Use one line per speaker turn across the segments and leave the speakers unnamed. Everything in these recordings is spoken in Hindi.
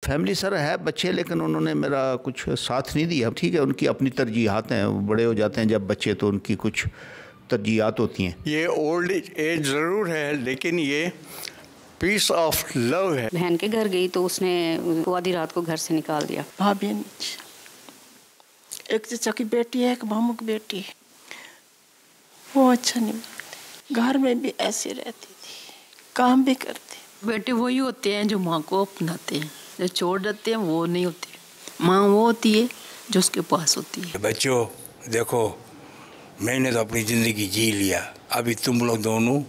फैमिली सर है बच्चे, लेकिन उन्होंने मेरा कुछ साथ नहीं दिया। ठीक है, उनकी अपनी तरजीहात हैं, वो बड़े हो जाते हैं जब बच्चे, तो उनकी कुछ तरजीहात होती हैं।
ये ओल्ड एज ज़रूर है, लेकिन ये पीस ऑफ लव है।
बहन के घर गई तो उसने वो आधी रात को घर से निकाल दिया।
भाभी एक चचा की बेटी है, एक मामू की बेटी है, वो अच्छा नहीं मानते। घर में भी ऐसे रहती थी, काम भी करती।
बेटे वही होते हैं जो माँ को अपनाते हैं, जो छोड़ देते हैं वो नहीं होते। माँ वो होती है जो उसके पास होती है।
बच्चों देखो, मैंने तो अपनी ज़िंदगी जी लिया, अभी तुम लोग दोनों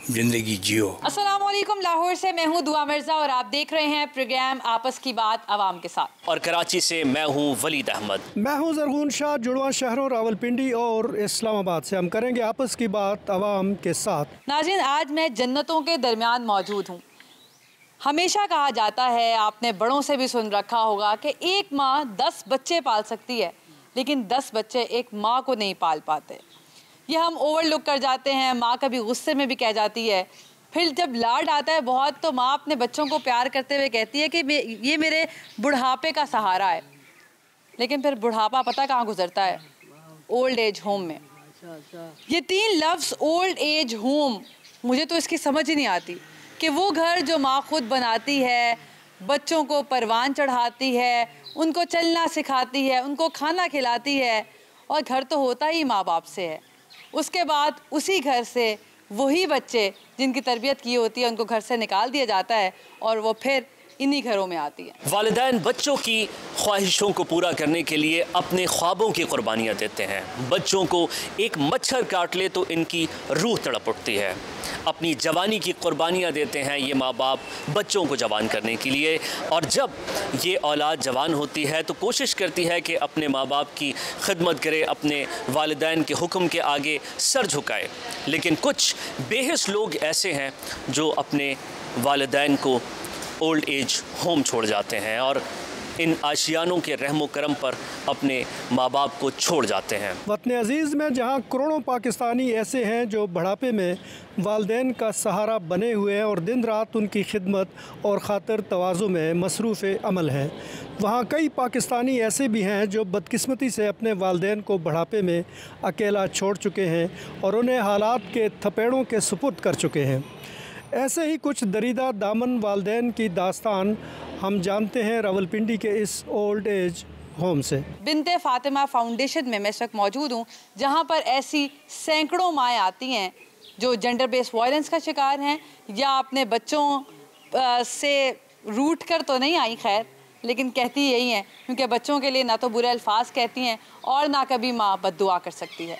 ज़िंदगी जियो।
अस्सलाम वालेकुम, लाहौर से मैं हूँ दुआ मिर्ज़ा और आप देख रहे हैं प्रोग्राम आपस की बात अवाम के साथ।
और कराची से मैं हूँ वलीद अहमद।
मैं हूँ ज़रगून शाह। जुड़वा शहरों रावलपिंडी और इस्लामाबाद से हम करेंगे आपस की बात अवाम के साथ।
नाज़रीन, आज मैं जन्नतों के दरमियान मौजूद हूँ। हमेशा कहा जाता है, आपने बड़ों से भी सुन रखा होगा, कि एक माँ 10 बच्चे पाल सकती है, लेकिन 10 बच्चे एक माँ को नहीं पाल पाते। ये हम ओवरलुक कर जाते हैं। माँ कभी गुस्से में भी कह जाती है, फिर जब लाड आता है बहुत तो माँ अपने बच्चों को प्यार करते हुए कहती है कि ये मेरे बुढ़ापे का सहारा है। लेकिन फिर बुढ़ापा पता कहाँ गुजरता है? ओल्ड एज होम में। ये 3 लफ्ज़ ओल्ड एज होम, मुझे तो इसकी समझ ही नहीं आती कि वो घर जो माँ खुद बनाती है, बच्चों को परवान चढ़ाती है, उनको चलना सिखाती है, उनको खाना खिलाती है, और घर तो होता ही माँ बाप से है। उसके बाद उसी घर से वही बच्चे जिनकी तरबियत की होती है उनको घर से निकाल दिया जाता है और वो फिर इन्हीं घरों में आती है।
वालिदैन बच्चों की ख्वाहिशों को पूरा करने के लिए अपने ख्वाबों की कुर्बानियाँ देते हैं। बच्चों को एक मच्छर काट ले तो इनकी रूह तड़प उठती है। अपनी जवानी की कुर्बानियाँ देते हैं ये माँ बाप बच्चों को जवान करने के लिए, और जब ये औलाद जवान होती है तो कोशिश करती है कि अपने माँ बाप की खिदमत करे, अपने वालिदैन के हुक्म के आगे सर झुकाए। लेकिन कुछ बेहिस लोग ऐसे हैं जो अपने वालिदैन को ओल्ड एज होम छोड़ जाते हैं और इन आशियानों के रहमो करम पर अपने माँ बाप को छोड़ जाते हैं।
वतन अजीज़ में जहाँ करोड़ों पाकिस्तानी ऐसे हैं जो बुढ़ापे में वालिदैन का सहारा बने हुए हैं और दिन रात उनकी खिदमत और खातिर तवाज़ु में मसरूफ़ अमल हैं, वहाँ कई पाकिस्तानी ऐसे भी हैं जो बदकिस्मती से अपने वालिदैन को बुढ़ापे में अकेला छोड़ चुके हैं और उन्हें हालात के थपेड़ों के सुपुर्द कर चुके हैं। ऐसे ही कुछ दरीदा दामन वालिदैन की दास्तान हम जानते हैं रावलपिंडी के इस ओल्ड एज होम से।
बिनते फातिमा फाउंडेशन में मैं इस वक्त मौजूद हूँ, जहाँ पर ऐसी सैकड़ों माएँ आती हैं जो जेंडर बेस्ड वायलेंस का शिकार हैं या अपने बच्चों से रूठ कर तो नहीं आई, खैर, लेकिन कहती यही हैं क्योंकि बच्चों के लिए ना तो बुरे अल्फाज कहती हैं और ना कभी माँ बद्दुआ कर सकती है।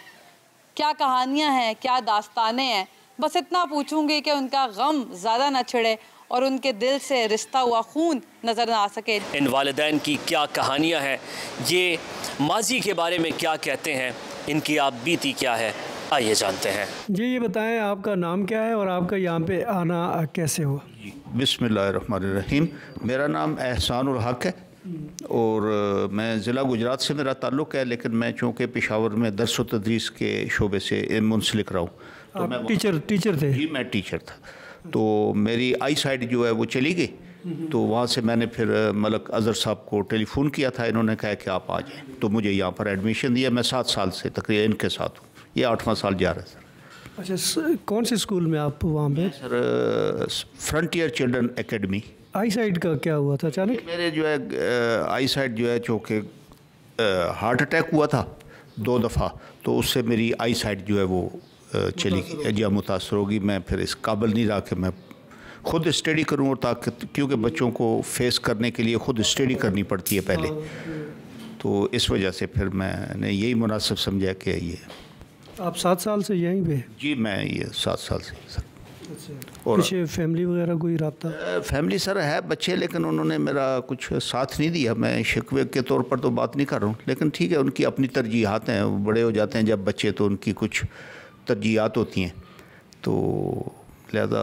क्या कहानियाँ हैं, क्या दास्तानें हैं, बस इतना पूछूंगी कि उनका गम ज़्यादा ना छिड़े और उनके दिल से रिश्ता हुआ खून नज़र ना आ सके।
इन वालिदैन की क्या कहानियाँ हैं, ये माजी के बारे में क्या कहते हैं, इनकी आप बीती क्या है, आइए जानते हैं।
जी ये बताएं, आपका नाम क्या है और आपका यहाँ पे आना कैसे हुआ?
जी बिस्मिल्लाहिर्रहमानिर्रहीम। मेरा नाम एहसानुल हक है और मैं ज़िला गुजरात से मेरा ताल्लुक़ है, लेकिन मैं चूँकि पेशावर में दर्स व तदरीस के शोबे से मुंसलिक रहा हूँ। तो
आप
मैं
टीचर थे?
जी मैं टीचर था। तो मेरी आई साइट जो है वो चली गई, तो वहाँ से मैंने फिर मलक अज़हर साहब को टेलीफ़ोन किया था। इन्होंने कहा कि आप आ जाएं, तो मुझे यहाँ पर एडमिशन दिया। मैं 7 साल से तकरीबन इनके साथ हूँ, ये 8वां साल जा रहा है सर।
अच्छा, कौन से स्कूल में आप वहाँ पे?
Sir Frontier Children Academy.
Eye side का क्या हुआ था अचानक?
मेरे जो है आई साइड जो है, चूँकि हार्ट अटैक हुआ था 2 दफ़ा, तो उससे मेरी आई साइड जो है वो चली गई या मुतासर होगी। मैं फिर इस काबिल नहीं रहा कि मैं ख़ुद स्टडी करूँ, और ताकि क्योंकि बच्चों को फेस करने के लिए ख़ुद स्टडी करनी पड़ती है पहले, तो इस वजह से फिर मैंने यही मुनासिब समझा कि ये।
आप 7 साल से यहीं पे?
जी मैं ये 7 साल से सर।
अच्छा, और पीछे फैमिली वगैरह कोई रब्ता?
फैमिली सर है बच्चे, लेकिन उन्होंने मेरा कुछ साथ नहीं दिया। मैं शिकवे के तौर पर तो बात नहीं कर रहा हूँ, लेकिन ठीक है, उनकी अपनी तरजीहात हैं, वो बड़े हो जाते हैं जब बच्चे, तो उनकी कुछ तरजीहात होती हैं। तो लिहाजा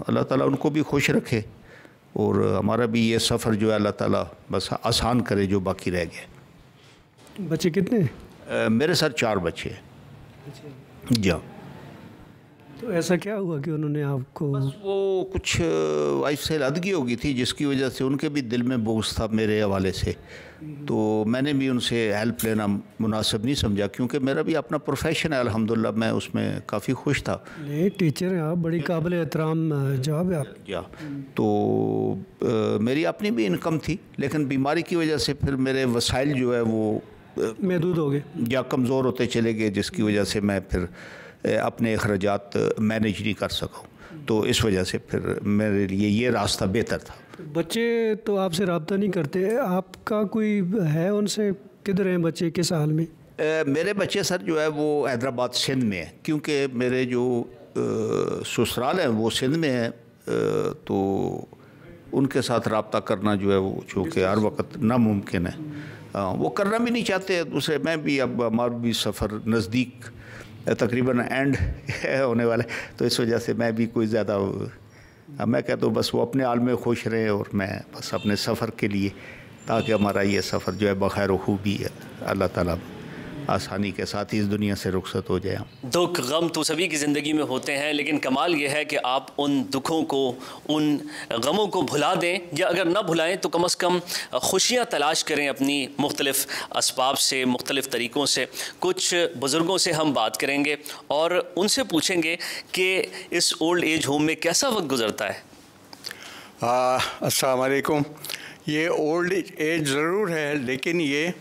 अल्लाह ताला उनको भी खुश रखे और हमारा भी ये सफ़र जो है अल्लाह ताला बस आसान करे जो बाकी रह गया।
बच्चे कितने?
मेरे साथ 4 बच्चे हैं। जी।
तो ऐसा क्या हुआ कि उन्होंने आपको?
बस वो कुछ वाइफ से अलहदगी हो गई थी जिसकी वजह से उनके भी दिल में बोझ था मेरे हवाले से, तो मैंने भी उनसे हेल्प लेना मुनासिब नहीं समझा, क्योंकि मेरा भी अपना प्रोफेशन है अल्हम्दुलिल्लाह, मैं उसमें काफ़ी खुश था।
नहीं, टीचर हैं आप, बड़ी काबिल एहतराम जॉब है आप।
या तो मेरी अपनी भी इनकम थी, लेकिन बीमारी की वजह से फिर मेरे वसाइल जो है वो
महदूद हो गए
या कमज़ोर होते चले गए, जिसकी वजह से मैं फिर अपने अखराजात मैनेज नहीं कर सका। तो इस वजह से फिर मेरे लिए ये रास्ता बेहतर था।
बच्चे तो आपसे रब्ता नहीं करते, आपका कोई है उनसे? किधर हैं बच्चे, किस हाल में?
मेरे बच्चे सर जो है वो हैदराबाद सिंध में है, क्योंकि मेरे जो ससुराल हैं वो सिंध में है, तो उनके साथ रब्ता करना जो है वो चूँकि हर वक्त नामुमकिन है, वो करना भी नहीं चाहते दूसरे। मैं भी अब हमारा भी सफ़र नज़दीक तकरीबन एंड होने वाला है, तो इस वजह से मैं भी कोई ज़्यादा, मैं कहता हूँ बस वो अपने हाल में खुश रहें और मैं बस अपने सफ़र के लिए, ताकि हमारा ये सफ़र जो है बखैर खूबी है, अल्लाह ताला आसानी के साथ ही इस दुनिया से रुखसत हो जाए।
दुख गम तो सभी की ज़िंदगी में होते हैं, लेकिन कमाल ये है कि आप उन दुखों को, उन गमों को भुला दें, या अगर ना भुलाएं तो कम से कम खुशियाँ तलाश करें अपनी मुख्तलिफ़ असबाब से, मुख्तलिफ़ तरीक़ों से। कुछ बुज़ुर्गों से हम बात करेंगे और उनसे पूछेंगे कि इस ओल्ड एज होम में कैसा वक्त गुज़रता है।
अस्सलाम वालेकुम। ये ओल्ड एज ज़रूर है, लेकिन ये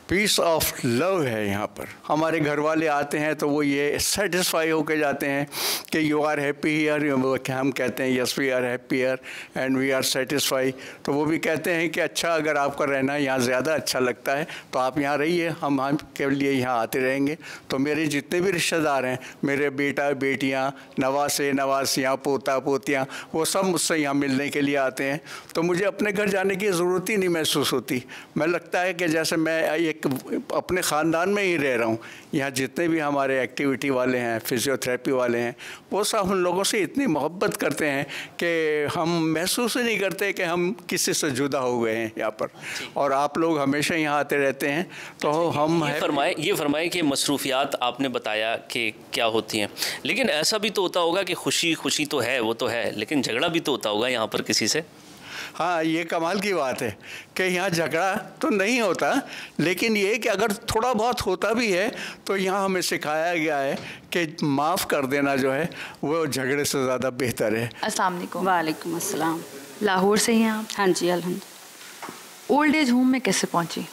पीस ऑफ लव है। यहाँ पर हमारे घर वाले आते हैं तो वो ये सेटिस्फाई होके जाते हैं कि यू आर हैप्पी हियर, हम कहते हैं yes we are happy here and we are satisfy. तो वो भी कहते हैं कि अच्छा, अगर आपका रहना यहाँ ज़्यादा अच्छा लगता है तो आप यहाँ रहिए, हम के लिए यहाँ आते रहेंगे। तो मेरे जितने भी रिश्तेदार हैं, मेरे बेटा बेटियाँ, नवासे नवासियाँ, पोता पोतियाँ, वो सब मुझसे यहाँ मिलने के लिए आते हैं। तो मुझे अपने घर जाने की ज़रूरत ही नहीं महसूस होती। मैं लगता है कि जैसे मैं अपने ख़ानदान में ही रह रहा हूँ। यहाँ जितने भी हमारे एक्टिविटी वाले हैं, फिज़ियोथेरेपी वाले हैं, वो सब उन लोगों से इतनी मोहब्बत करते हैं कि हम महसूस ही नहीं करते कि हम किसी से जुदा हो गए हैं यहाँ पर। और आप लोग हमेशा यहाँ आते रहते हैं, तो हम
ये फरमाए कि मसरूफियात आपने बताया कि क्या होती हैं, लेकिन ऐसा भी तो होता होगा कि खुशी तो है, वो तो है, लेकिन झगड़ा भी तो होता होगा यहाँ पर किसी से?
हाँ, ये कमाल की बात है कि यहाँ झगड़ा तो नहीं होता, लेकिन ये कि अगर थोड़ा बहुत होता भी है तो यहाँ हमें सिखाया गया है कि माफ़ कर देना जो है वो झगड़े से ज़्यादा बेहतर है।
अस्सलाम वालेकुम।
वालेकुम अस्सलाम।
लाहौर से ही हैं आप?
हाँ जी, अल्हम्दुलिल्लाह।
ओल्ड एज होम में कैसे पहुँची?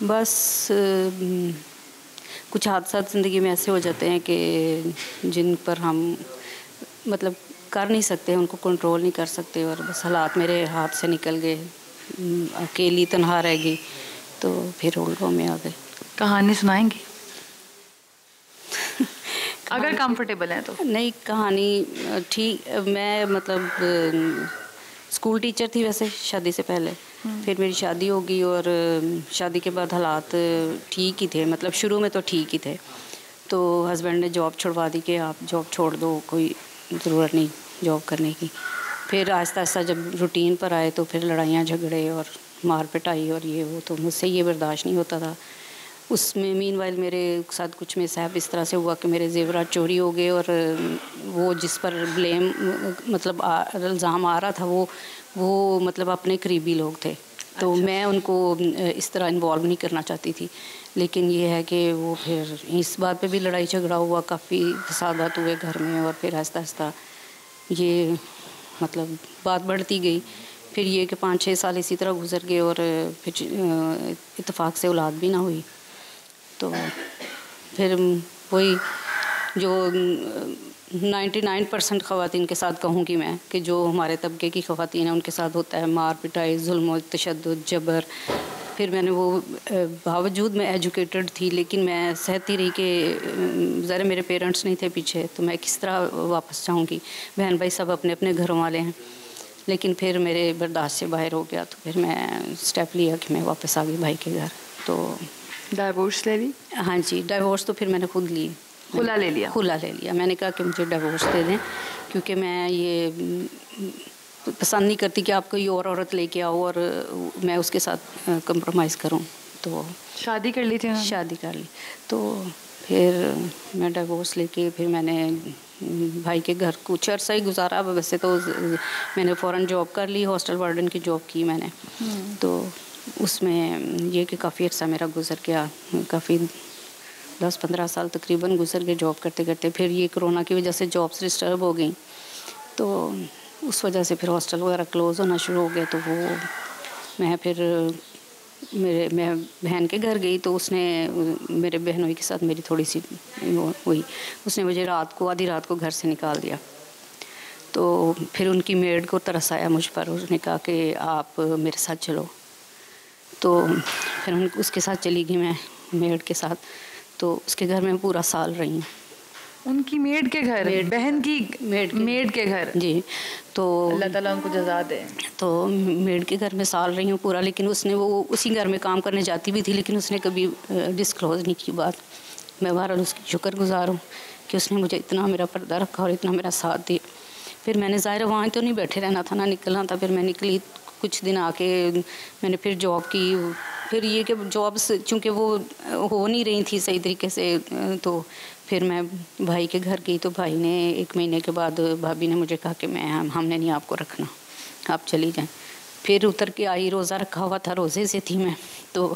बस कुछ हादसा ज़िंदगी में ऐसे हो जाते हैं कि जिन पर हम मतलब कर नहीं सकते, उनको कंट्रोल नहीं कर सकते, और बस हालात मेरे हाथ से निकल गए, अकेली तन्हा रह गई, तो फिर ओल्ड होम में आ गए।
कहानी सुनाएंगी? अगर कंफर्टेबल है तो।
नहीं, कहानी ठीक, मैं मतलब स्कूल टीचर थी वैसे शादी से पहले, फिर मेरी शादी हो गई और शादी के बाद हालात ठीक ही थे, मतलब शुरू में तो ठीक ही थे। तो हस्बैंड ने जॉब छुड़वा दी कि आप जॉब छोड़ दो, कोई ज़रूरत नहीं जॉब करने की। फिर आहिस्ता आहिस्ता जब रूटीन पर आए तो फिर लड़ाइयाँ झगड़े और मार पिटाई और ये वो, तो मुझसे ये बर्दाश्त नहीं होता था। उसमें मीनवाइल मेरे साथ कुछ में साहब इस तरह से हुआ कि मेरे ज़ेवरात चोरी हो गए, और वो जिस पर ब्लेम मतलब इल्ज़ाम आ रहा था वो मतलब अपने करीबी लोग थे। तो मैं उनको इस तरह इन्वॉल्व नहीं करना चाहती थी, लेकिन ये है कि वो फिर इस बात पे भी लड़ाई झगड़ा हुआ, काफ़ी फसादात हुए घर में, और फिर आहिस्ता आहिस्ता ये मतलब बात बढ़ती गई। फिर ये कि 5-6 साल इसी तरह गुजर गए और फिर इत्तेफाक से औलाद भी ना हुई। तो फिर वही जो 99% ख़वातीन के साथ कहूँगी मैं कि जो हमारे तबके की ख़वातीन हैं उनके साथ होता है, मार पिटाई, जुल्म, तशद्दुद, जबर। फिर मैंने वो बावजूद मैं एजुकेटेड थी, लेकिन मैं सहती रही कि ज़रा मेरे पेरेंट्स नहीं थे पीछे, तो मैं किस तरह वापस जाऊँगी। बहन भाई सब अपने अपने घरों वाले हैं, लेकिन फिर मेरे बर्दाश्त से बाहर हो गया, तो फिर मैं स्टेप लिया कि मैं वापस आ गई भाई के घर। तो
डाइवोर्स ले ली?
हाँ जी, डाइवोर्स तो फिर मैंने खुद ली,
खुला ले लिया।
खुला ले लिया। मैंने कहा कि मुझे डिवोर्स दे दें, क्योंकि मैं ये पसंद नहीं करती कि आप कोई और औरत लेके आओ और मैं उसके साथ कंप्रोमाइज़ करूं। तो
शादी कर ली थी?
शादी कर ली। तो फिर मैं डिवोर्स लेके फिर मैंने भाई के घर कुछ अर्सा ही गुजारा। वैसे तो मैंने फ़ौरन जॉब कर ली, हॉस्टल वार्डन की जॉब की मैंने। तो उसमें ये कि काफ़ी अर्सा मेरा गुजर गया, काफ़ी 10-15 साल तकरीबन गुजर गए जॉब करते करते। फिर ये कोरोना की वजह से जॉब्स डिस्टर्ब हो गई, तो उस वजह से फिर हॉस्टल वगैरह क्लोज़ होना शुरू हो गए। तो वो मैं फिर मैं बहन के घर गई, तो उसने मेरे बहनोई के साथ मेरी थोड़ी सी वो हुई, उसने मुझे आधी रात को घर से निकाल दिया। तो फिर उनकी मेड को तरस आया मुझ पर, उसने कहा कि आप मेरे साथ चलो। तो फिर उसके साथ चली गई मैं मेड के साथ। तो उसके घर में पूरा साल रही हूँ।
उनकी मेड के घर, बहन की मेड के घर? जी। तो अल्लाह ताला उनको जज़ा दे।
तो मेड के घर में साल रही हूँ पूरा, लेकिन उसने वो उसी घर में काम करने जाती भी थी, लेकिन उसने कभी डिस्क्लोज़ नहीं की बात। मैं बहरहाल उसकी शुक्रगुज़ार हूँ कि उसने मुझे इतना मेरा पर्दा रखा और इतना मेरा साथ दिया। फिर मैंने ज़ाहिर वहाँ तो नहीं बैठे रहना था, ना निकलना था। फिर मैं निकली, कुछ दिन आके मैंने फिर जॉब की। फिर ये कि जॉब्स चूँकि वो हो नहीं रही थी सही तरीके से, तो फिर मैं भाई के घर गई। तो भाई ने 1 महीने के बाद भाभी ने मुझे कहा कि हमने नहीं आपको रखना, आप चली जाएं। फिर उतर के आई, रोज़ा रखा हुआ था, रोज़े से थी मैं। तो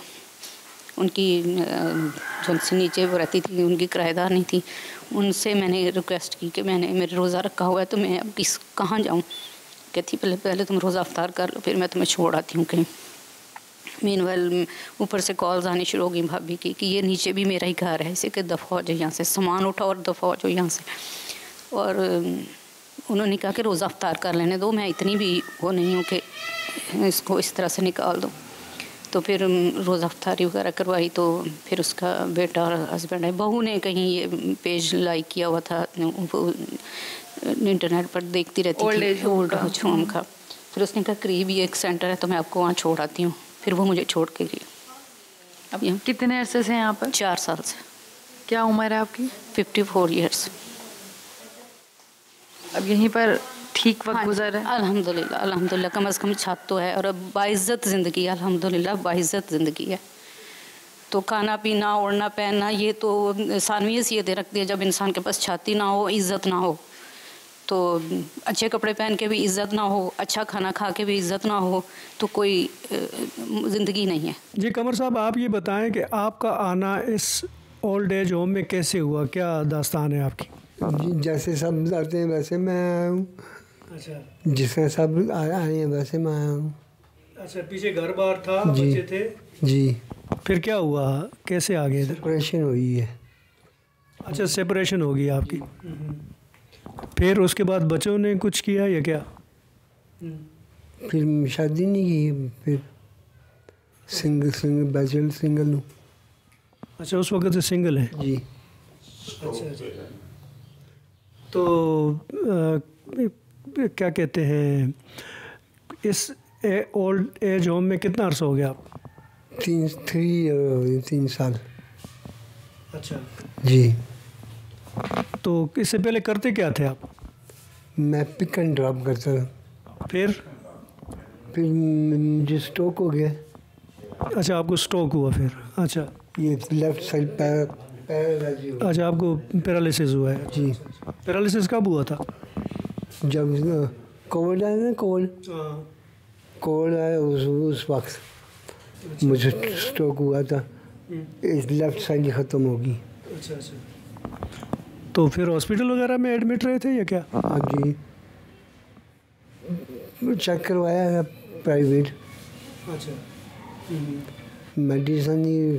उनकी जो नीचे वो रहती थी, उनकी किराएदार नहीं थी, उनसे मैंने रिक्वेस्ट की कि मेरे रोज़ा रखा हुआ है, तो मैं अब कहाँ जाऊँ। कहती पहले तुम रोज़ा अफ्तार कर लो, फिर मैं तुम्हें छोड़ आती हूँ कहीं। मीनवाइल ऊपर से कॉल्स आनी शुरू हो गई भाभी की कि ये नीचे भी मेरा ही घर है, इसे कि दफ़ा हो जाए यहाँ से, सामान उठाओ और दफ़ा हो जाओ यहाँ से। और उन्होंने कहा कि रोज़ा अफ्तार कर लेने दो, मैं इतनी भी वो नहीं हूँ कि इसको इस तरह से निकाल दो। तो फिर रोज़ा अफ्तारी वगैरह करवाई। तो फिर उसका बेटा और हस्बैंड है, बहू ने कहीं ये पेज लाइक किया हुआ था, इंटरनेट पर देखती रहती थी ओल्ड एज होम का। फिर उसने कहा करीब ही एक सेंटर है, तो मैं आपको वहाँ छोड़ आती हूँ। फिर वो मुझे छोड़ के गई।
अब कितने अरसे से यहाँ पर?
4 साल से।
क्या उम्र है आपकी?
54 ईयर्स।
अब यहीं पर ठीक वक्त गुजर है?
अल्हम्दुलिल्लाह, अल्हम्दुलिल्लाह, कम से कम छत तो है और अब बाइज़्ज़त ज़िंदगी है, अल्हम्दुलिल्लाह बाइज़्ज़त ज़िंदगी है। तो खाना पीना, ओढ़ना पहनना, ये तो सानवी हैसियत रखती है। जब इंसान के पास छाती ना हो, इज़्ज़त ना हो, तो अच्छे कपड़े पहन के भी इज़्ज़त ना हो, अच्छा खाना खा के भी इज़्ज़त ना हो, तो कोई ज़िंदगी नहीं है।
जी कमर साहब, आप ये बताएं कि आपका आना इस ओल्ड एज होम में कैसे हुआ, क्या दास्तान है आपकी?
जी जैसे सब आते हैं वैसे मैं आया हूँ।
अच्छा।
जिससे सब आए हैं वैसे मैं आया हूँ।
अच्छा, पीछे घर बार था, बच्चे थे?
जी।
फिर क्या हुआ, कैसे आ गए?
सेपरेशन हुई है।
अच्छा, सेपरेशन हो गई आपकी। फिर उसके बाद बच्चों ने कुछ किया या क्या?
फिर शादी नहीं की, फिर सिंगल हूँ।
अच्छा, उस वक्त से सिंगल है?
जी।
अच्छा। तो क्या कहते हैं, इस ओल्ड एज होम में कितना अर्सा हो गया आप?
3 साल।
अच्छा
जी।
तो इससे पहले करते क्या थे आप?
मैं पिक एंड ड्रॉप करता था।
फिर
मुझे स्ट्रोक हो गया।
अच्छा, आपको स्ट्रोक हुआ फिर? अच्छा,
ये लेफ्ट साइड पैरालिसिस।
अच्छा, आपको पैरालिसिस हुआ है?
जी।
पैरालिसिस कब हुआ था?
जब कोविड आया ना, कोविड आया उस वक्त मुझे स्ट्रोक हुआ था। इस लेफ्ट साइड ही ख़त्म होगी।
अच्छा अच्छा। तो फिर हॉस्पिटल वगैरह में एडमिट रहे थे या क्या?
हाँ जी, चेक करवाया है प्राइवेट।
अच्छा।
मेडिसिन ही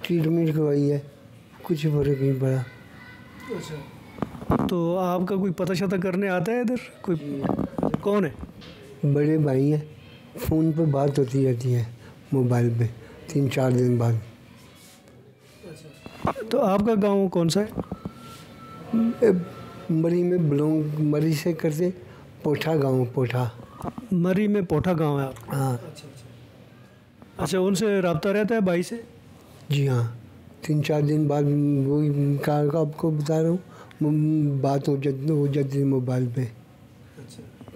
ट्रीटमेंट करवाई है, कुछ फर्क नहीं पड़ा।
अच्छा। तो आपका कोई पता शता करने आता है इधर कोई? कौन है?
बड़े भाई हैं, फ़ोन पे बात होती रहती है मोबाइल पे 3-4 दिन बाद।
तो आपका गांव कौन सा है?
मरी में बिलोंग, मरी से करते पोठा गांव, पोठा।
मरी में पोठा गांव है आपका?
हाँ।
अच्छा, उनसे रब्ता रहता है भाई से?
जी हाँ, 3-4 दिन बाद वही कार का आपको बता रहा हूँ, बात हो जाती है मोबाइल पे।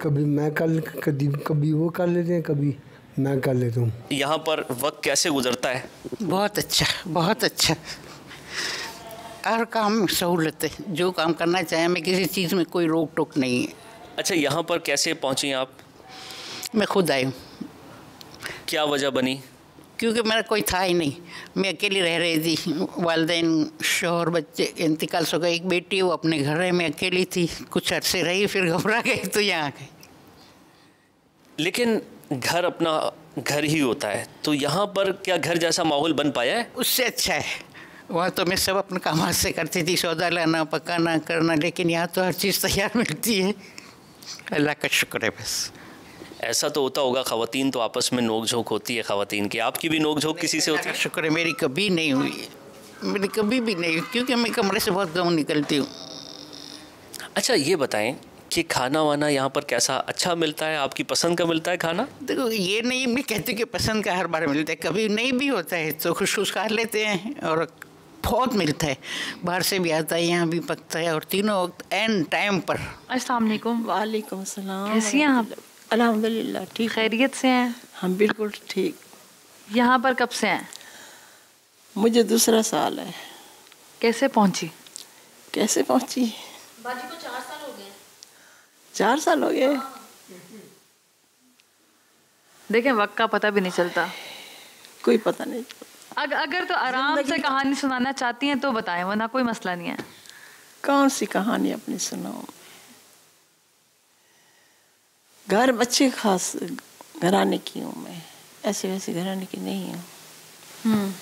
कभी मैं कभी वो कर लेते हैं, कभी मैं कर लेता हूँ।
यहाँ पर वक्त कैसे गुजरता है?
बहुत अच्छा, बहुत अच्छा। हर काम में सहूलत है, जो काम करना चाहें, हमें किसी चीज़ में कोई रोक टोक नहीं है।
अच्छा, यहाँ पर कैसे पहुँची आप?
मैं खुद आई हूँ।
क्या वजह बनी?
क्योंकि मेरा कोई था ही नहीं, मैं अकेली रह रही थी। वालिदैन, शौहर, बच्चे इंतकाल हो गए। एक बेटी वो अपने घर है, मैं अकेली थी। कुछ अरसे रही, फिर घबरा गई तो यहाँ आ गई।
लेकिन घर अपना घर ही होता है, तो यहाँ पर क्या घर जैसा माहौल बन पाया है?
उससे अच्छा है। वहाँ तो मैं सब अपने काम हाथ से करती थी, सौदा लाना, पकाना, करना, लेकिन यहाँ तो हर चीज़ तैयार मिलती है। अल्लाह का शुक्र है बस।
ऐसा तो होता होगा, ख़वातीन तो आपस में नोक झोंक होती है ख़वातीन की, आपकी भी नोक झोंक किसी से होती है?
शुक्र है मेरी कभी नहीं हुई है, मेरी कभी भी नहीं हुई, क्योंकि मैं कमरे से बहुत कम निकलती हूँ।
अच्छा, ये बताएं कि खाना वाना यहाँ पर कैसा अच्छा मिलता है? आपकी पसंद का मिलता है खाना?
देखो, ये नहीं मैं कहती कि पसंद का हर बार मिलता है, कभी नहीं भी होता है तो खुश खा लेते हैं, और बहुत मिलता है। बाहर से भी आता है, यहाँ भी पकता है, और तीनों वक्त एंड टाइम पर।
अस्सलाम वालेकुम।
वालेकुम सलाम।
कैसी हैं आप?
अल्हम्दुलिल्लाह ठीक।
खैरियत से हैं?
हम बिल्कुल ठीक।
यहाँ पर कब से हैं?
मुझे दूसरा साल है।
कैसे पहुँची?
कैसे पहुँची?
बाजी को 4 साल हो गए।
4 साल हो गए।
देखें, वक्त का पता भी नहीं चलता।
कोई पता नहीं।
अगर तो आराम से कहानी सुनाना चाहती हैं तो बताएं, वरना कोई मसला नहीं है।
कौन सी कहानी अपनी सुनाऊं? घर बच्चे खास घराने की हूँ मैं, ऐसे वैसे घराने की नहीं हूँ।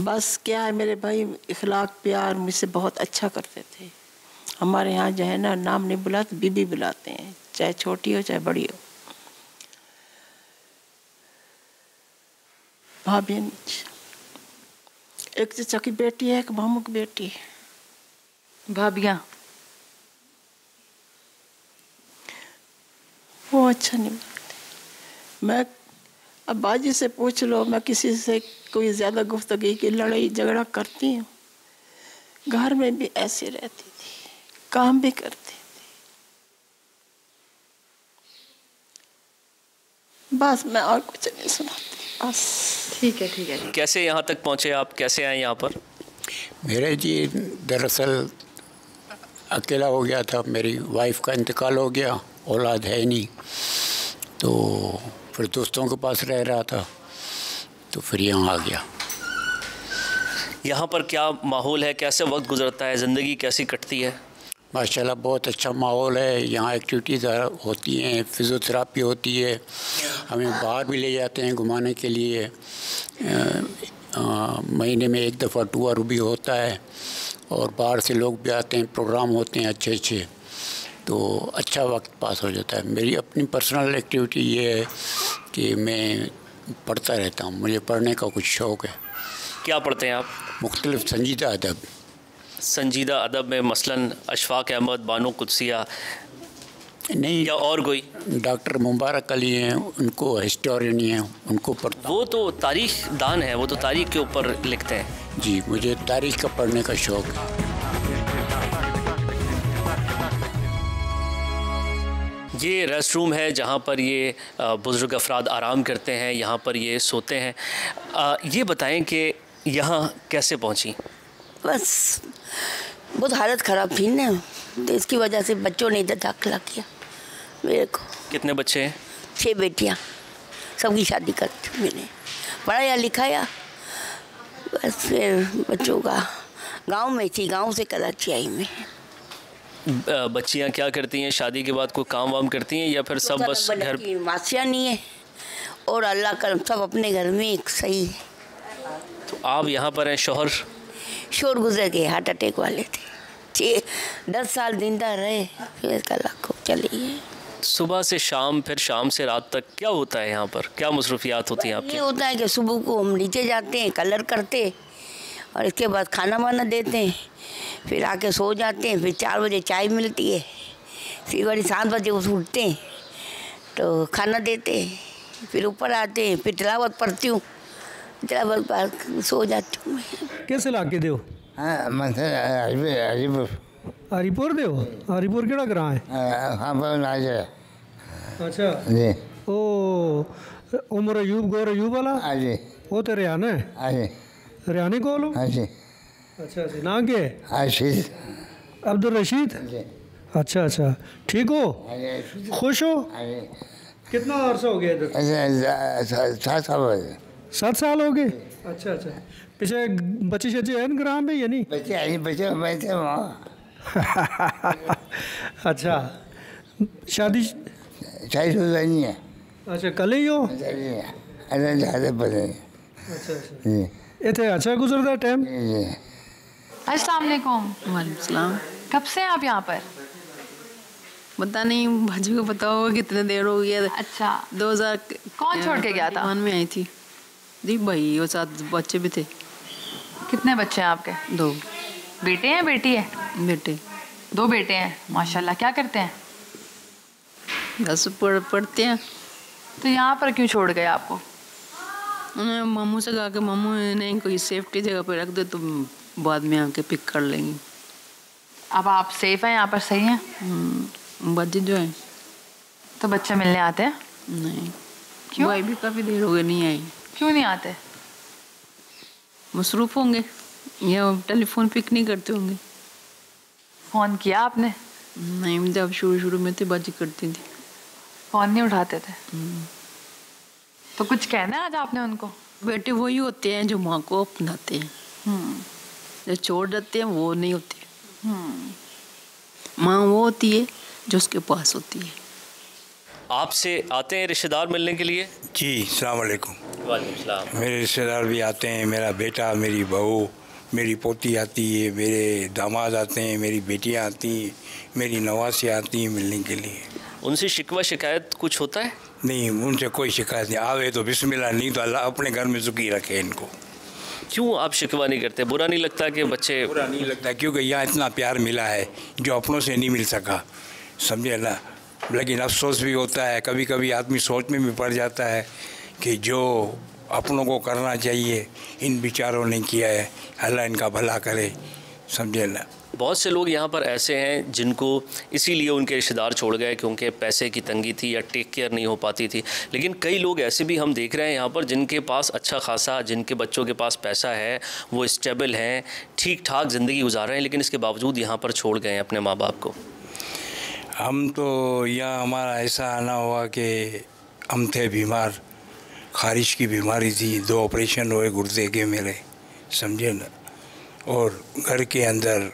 बस क्या है, मेरे भाई इखलाक प्यार मुझसे बहुत अच्छा करते थे। हमारे यहाँ जो है ना, नाम नहीं बुलाते, बीबी बुलाते हैं, चाहे छोटी हो चाहे बड़ी हो। भाभी, एक चचा की बेटी है, एक मामू की बेटी है।
भाभियाँ?
वो अच्छा नहीं बोलते। मैं अब बाजी से पूछ लो, मैं किसी से कोई ज़्यादा गुफ्तगी की लड़ाई झगड़ा करती हूँ। घर में भी ऐसे रहती थी, काम भी करती थी। बस मैं और कुछ नहीं सुनाती, बस।
ठीक है, ठीक है।
कैसे यहाँ तक पहुँचे आप, कैसे आए यहाँ पर?
मेरे जी दरअसल अकेला हो गया था, मेरी वाइफ का इंतकाल हो गया, औलाद है नहीं, तो फिर दोस्तों के पास रह रहा था, तो फिर यहाँ आ गया।
यहाँ पर क्या माहौल है, कैसे वक्त गुजरता है, ज़िंदगी कैसी कटती है?
माशाल्लाह बहुत अच्छा माहौल है। यहाँ एक्टिविटीज़ होती हैं, फ़िज़ियोथेरापी होती है, हमें बाहर भी ले जाते हैं घुमाने के लिए। महीने में 1 दफ़ा टूर भी होता है, और बाहर से लोग भी आते हैं, प्रोग्राम होते हैं अच्छे अच्छे, तो अच्छा वक्त पास हो जाता है। मेरी अपनी पर्सनल एक्टिविटी ये है कि मैं पढ़ता रहता हूँ, मुझे पढ़ने का कुछ शौक़ है।
क्या पढ़ते हैं आप?
मुख्तलिफ संजीदा अदब।
संजीदा अदब में मसलन अशफाक अहमद, बानो कुदसिया
नहीं,
या और कोई?
डॉक्टर मुबारक अली हैं, उनको हिस्टोरियन हैं, उनको पढ़ता।
वो तो तारीख दान है, वो तो तारीख के ऊपर लिखते हैं।
जी, मुझे तारीख का पढ़ने का शौक़ है।
ये रेस्ट रूम है जहाँ पर ये बुज़ुर्ग अफराद आराम करते हैं, यहाँ पर ये सोते हैं। ये बताएं कि यहाँ कैसे पहुँची?
बस बहुत हालत ख़राब थी ना, तो इसकी वजह से बच्चों ने इधर दाखिला किया मेरे को।
कितने बच्चे हैं?
6 बेटियाँ, सबकी शादी कर दी मैंने, पढ़ाया लिखाया। बस फिर बच्चों का गांव में थी, गांव से कराची आई मैं।
बच्चियाँ क्या करती हैं शादी के बाद? कोई काम वाम करती हैं या फिर सब बस घर?
मासिया नहीं है, और अल्लाह का सब अपने घर में एक सही है।
तो आप यहाँ पर हैं, शोहर
गुजर गए, हार्ट अटैक वाले थे, 10 साल जिंदा रहे, फिर कल को चले गए।
सुबह से शाम, फिर शाम से रात तक क्या होता है यहाँ पर? क्या मसरूफियात होती हैं आपकी?
ये होता है कि सुबह को हम नीचे जाते हैं, कलर करते, और इसके बाद खाना वाना देते हैं, फिर आके सो जाते हैं, फिर 4 बजे चाय मिलती है, फिर बड़ी 7 बजे उठते हैं तो खाना देते हैं, फिर ऊपर आते हैं, फिर तिलावत पढ़ती हूँ, तिलावत पढ़ सो जाती हूँ मैं।
किस इलाके दे हो? हरिपुर दे हो? हरिपुर केड़ा ग्रां है? अच्छा जी। ओ उमर अयूब, गौर अयूब वाला? हाँ जी। वो तो रियाना है? हाँ जी। रियाने कोल? हाँ जी। अच्छा अच्छा, नाम क्या है?
आशीष।
अब्दुल रशीद। अच्छा अच्छा, ठीक हो? खुश हो? कितना अर्सा हो गया इधर?
7 साल हो गए।
7 साल हो गए। अच्छा अच्छा, पीछे बच्चे शच्चे हैं ग्राम में या नहीं?
बच्चे मैं थे वहाँ।
अच्छा, शादी
नहीं है।
अच्छा, कल ही हो?
ज़्यादा पता नहीं।
अच्छा अच्छा, इतने अच्छा गुजरता टाइम।
अस्सलाम वालेकुम।
वालेकुम सलाम।
कब से हैं आप यहाँ पर?
पता नहीं, भाजी को पता होगा कितने देर हो गया।
अच्छा,
2000
कौन छोड़ के गया था?
में आई थी जी भाई, और 7 बच्चे भी थे।
कितने बच्चे हैं आपके?
2
बेटे हैं बेटी है?
बेटे।
2 बेटे हैं, माशाल्लाह। क्या करते हैं?
बस पढ़ते हैं।
तो यहाँ पर क्यों छोड़ गए आपको?
उन्होंने मामू से कहा कि मामू ने कोई सेफ्टी जगह पे रख दे तो बाद में आके पिक कर लेंगे।
अब आप सेफ हैं यहाँ पर? सही हैं?
बच्चे जो है।
तो बच्चे मिलने आते हैं?
नहीं।
क्यों?
भाई भी काफ़ी देर हो गई नहीं आई।
क्यों नहीं आते?
मसरूफ़ होंगे या टेलीफोन पिक नहीं करते होंगे।
फ़ोन किया आपने?
नहीं, जब शुरू में थे बाजी करती थी।
फ़ोन नहीं उठाते थे? तो कुछ कहना है आज आपने उनको?
बेटे वही होते हैं जो माँ को अपनाते हैं, जो छोड़ देते हैं वो नहीं होते। माँ वो होती है जो उसके पास होती है।
आपसे आते हैं रिश्तेदार मिलने के लिए?
जी, अस्सलाम वालेकुम।
वालेकुम सलाम।
मेरे रिश्तेदार भी आते हैं, मेरा बेटा, मेरी बहू, मेरी पोती आती है, मेरे दामाद आते हैं, मेरी बेटियां आती हैं, मेरी नवासी आती हैं मिलने के लिए।
उनसे शिकवा शिकायत कुछ होता है?
नहीं, उनसे कोई शिकायत नहीं। आवे तो बिस्मिल्लाह, नहीं तो अल्लाह अपने घर में सुखी रखे इनको।
क्यों आप शिकवा नहीं करते? बुरा नहीं लगता कि बच्चे?
बुरा नहीं लगता, क्योंकि यहाँ इतना प्यार मिला है जो अपनों से नहीं मिल सका, समझे ना। लेकिन अफसोस भी होता है, कभी कभी आदमी सोच में भी पड़ जाता है कि जो अपनों को करना चाहिए इन बेचारों ने किया है, अल्लाह इनका भला करे, समझे ना।
बहुत से लोग यहाँ पर ऐसे हैं जिनको इसीलिए उनके रिश्तेदार छोड़ गए क्योंकि पैसे की तंगी थी या टेक केयर नहीं हो पाती थी। लेकिन कई लोग ऐसे भी हम देख रहे हैं यहाँ पर जिनके पास अच्छा खासा, जिनके बच्चों के पास पैसा है, वो स्टेबल हैं, ठीक ठाक ज़िंदगी गुजार रहे हैं, लेकिन इसके बावजूद यहाँ पर छोड़ गए हैं अपने माँ बाप को।
हम तो यहाँ हमारा ऐसा आना हुआ कि हम थे बीमार, खारिश की बीमारी थी, 2 ऑपरेशन हुए गुर्दे के मेरे, समझे ना। और घर के अंदर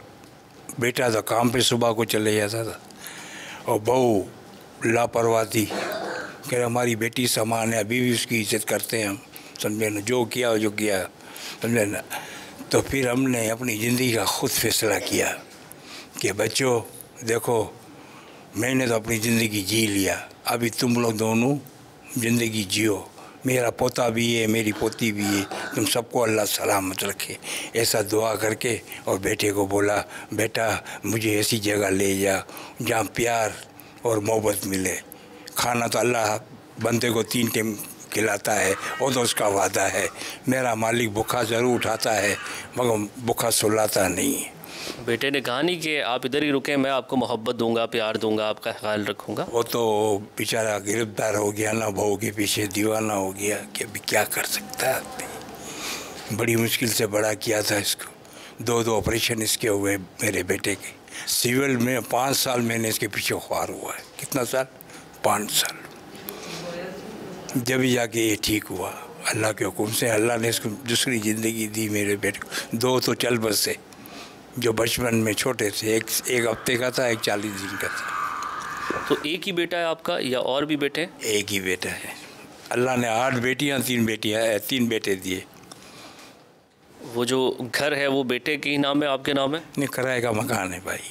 बेटा था काम पे सुबह को चले जाता था, और बहू लापरवाह थी कि हमारी बेटी सामान है, अभी भी उसकी इज्जत करते हैं हम, समझे ना। जो किया, समझे ना। तो फिर हमने अपनी ज़िंदगी का खुद फैसला किया कि बच्चों देखो, मैंने तो अपनी ज़िंदगी जी लिया, अभी तुम लोग दोनों ज़िंदगी जियो। मेरा पोता भी है, मेरी पोती भी है, तुम सबको अल्लाह सलामत रखे, ऐसा दुआ करके। और बेटे को बोला, बेटा मुझे ऐसी जगह ले जा जहाँ प्यार और मोहब्बत मिले। खाना तो अल्लाह बंदे को 3 टाइम खिलाता है, और तो उसका वादा है। मेरा मालिक भूखा ज़रूर उठाता है मगर भूखा सुलाता नहीं है।
बेटे ने कहा नहीं कि आप इधर ही रुकें, मैं आपको मोहब्बत दूंगा, प्यार दूंगा, आपका ख्याल रखूंगा?
वो तो बेचारा गिरफ्तार हो गया ना, बहू के पीछे दीवाना हो गया कि अभी क्या कर सकता है आदमी। बड़ी मुश्किल से बड़ा किया था इसको, 2 ऑपरेशन इसके हुए मेरे बेटे के। सिविल में 5 साल मैंने इसके पीछे ख्वार हुआ है। कितना साल? 5 साल। जब भी जाके ये ठीक हुआ अल्लाह के हुक्म से। अल्लाह ने इसको दूसरी ज़िंदगी दी मेरे बेटे को। 2 तो चल बसे, जो बचपन में छोटे थे, एक हफ्ते का था, एक 40 दिन का था।
तो एक ही बेटा है आपका या और भी बेटे?
एक ही बेटा है। अल्लाह ने 8 बेटियां 3 बेटे दिए।
वो जो घर है वो बेटे के ही नाम है, आपके नाम है?
नहीं, किराए का मकान है भाई।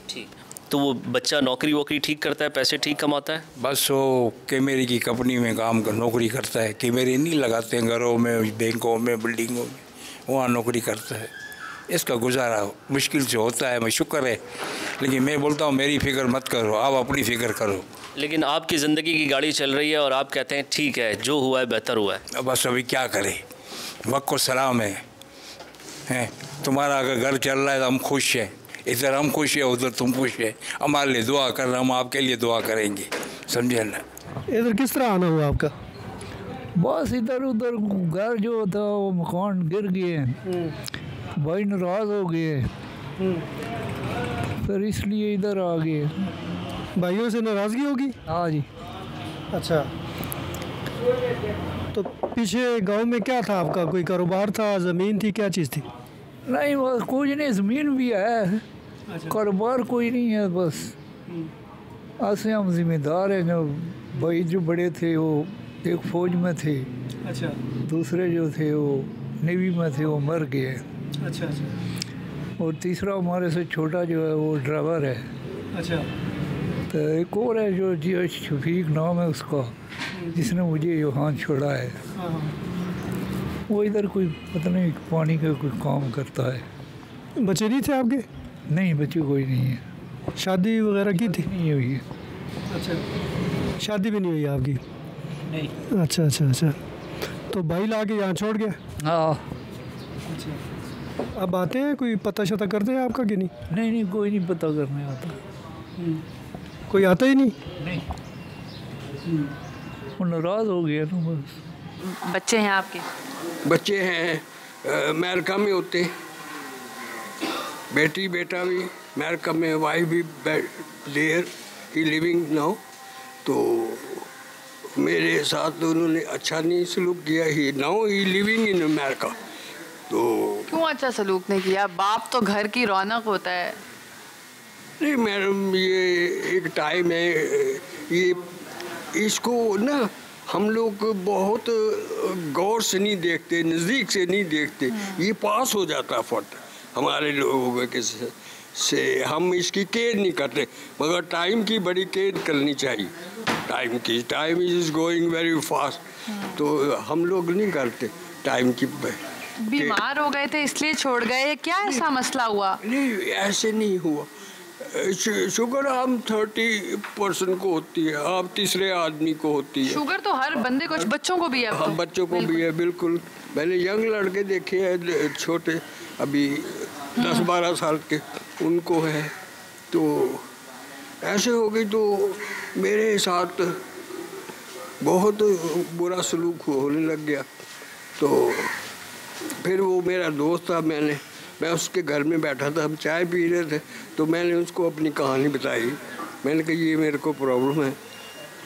ठीक। तो वो बच्चा नौकरी वोकरी ठीक करता है, पैसे ठीक कमाता है?
बस वो कैमरे की कंपनी में नौकरी करता है। कैमरे नहीं लगाते हैं घरों में, बैंकों में, बिल्डिंगों में, वहाँ नौकरी करता है। इसका गुजारा मुश्किल से होता है, मैं शुक्र है। लेकिन मैं बोलता हूँ मेरी फ़िक्र मत करो, आप अपनी फ़िक्र करो।
लेकिन आपकी ज़िंदगी की गाड़ी चल रही है और आप कहते हैं ठीक है, जो हुआ है बेहतर हुआ है।
बस अभी क्या करें, वक्त को सलाम है। तुम्हारा अगर घर चल रहा है तो हम खुश हैं, इधर हम खुश हैं, उधर तुम खुश है। हमारे लिए दुआ करना, हम आपके लिए दुआ करेंगे, समझे ना।
इधर किस तरह आना हुआ आपका?
बस इधर उधर घर जो था वो मकान गिर गए हैं, भाई नाराज हो गए, फिर इसलिए इधर आ गए।
भाइयों से नाराज़गी होगी?
हाँ जी।
अच्छा, तो पीछे गांव में क्या था आपका? कोई कारोबार था, ज़मीन थी, क्या चीज़ थी?
नहीं बस कुछ नहीं, ज़मीन भी है, कारोबार कोई नहीं है, बस ऐसे हम जिम्मेदार हैं। जो भाई जो बड़े थे वो एक फ़ौज में थे।
अच्छा।
दूसरे जो थे वो नेवी में थे, वो मर गए।
अच्छा अच्छा।
और तीसरा हमारे से छोटा जो है वो ड्राइवर है।
अच्छा।
तो एक और है जो जी शफीक नाम है उसका, जिसने मुझे यहाँ छोड़ा है। वो इधर कोई पता नहीं पानी का कोई काम करता है।
बच्चे नहीं थे आपके?
नहीं, बच्चे कोई नहीं है।
शादी वगैरह की थी?
नहीं हुई है।
अच्छा, शादी भी नहीं हुई आपकी?
नहीं।
अच्छा अच्छा अच्छा। तो भाई ला के यहाँ छोड़ गया?
हाँ।
अच्छा, अब आते हैं, कोई पता शता करते हैं आपका कि नहीं?
नहीं नहीं, कोई नहीं पता करने आता।
कोई आता ही नहीं?
नहीं। वो नाराज़ हो गया ना बस।
बच्चे हैं आपके?
बच्चे हैं, अमेरिका में होते, बेटी बेटा भी अमेरिका में, वाइफ भी देयर ही लिविंग नाउ। तो मेरे साथ उन्होंने अच्छा नहीं सलूक किया। He now he living in America. तो
क्यों अच्छा सलूक नहीं किया? बाप तो घर की रौनक होता है।
नहीं मैडम, ये एक टाइम है, ये इसको ना हम लोग बहुत गौर से नहीं देखते, नज़दीक से नहीं देखते। ये पास हो जाता फट हमारे लोगों के से हम इसकी केयर नहीं करते, मगर टाइम की बड़ी केयर करनी चाहिए। Time is going very fast, तो हम लोग नहीं करते टाइम की।
बीमार हो गए थे इसलिए छोड़ गए, क्या ऐसा मसला हुआ?
नहीं, ऐसे नहीं हुआ। शुगर हम 30% को होती है, आप तीसरे आदमी को होती है।
शुगर तो हर बंदे को, बच्चों को भी है।
हाँ, बच्चों को भी है, बिल्कुल। मैंने यंग लड़के देखे हैं, छोटे अभी 10-12 साल के, उनको है। तो ऐसे हो गई। तो मेरे साथ बहुत बुरा सलूक होने लग गया। तो फिर वो मेरा दोस्त था, मैं उसके घर में बैठा था, हम चाय पी रहे थे, तो मैंने उसको अपनी कहानी बताई। मैंने कहा ये मेरे को प्रॉब्लम है।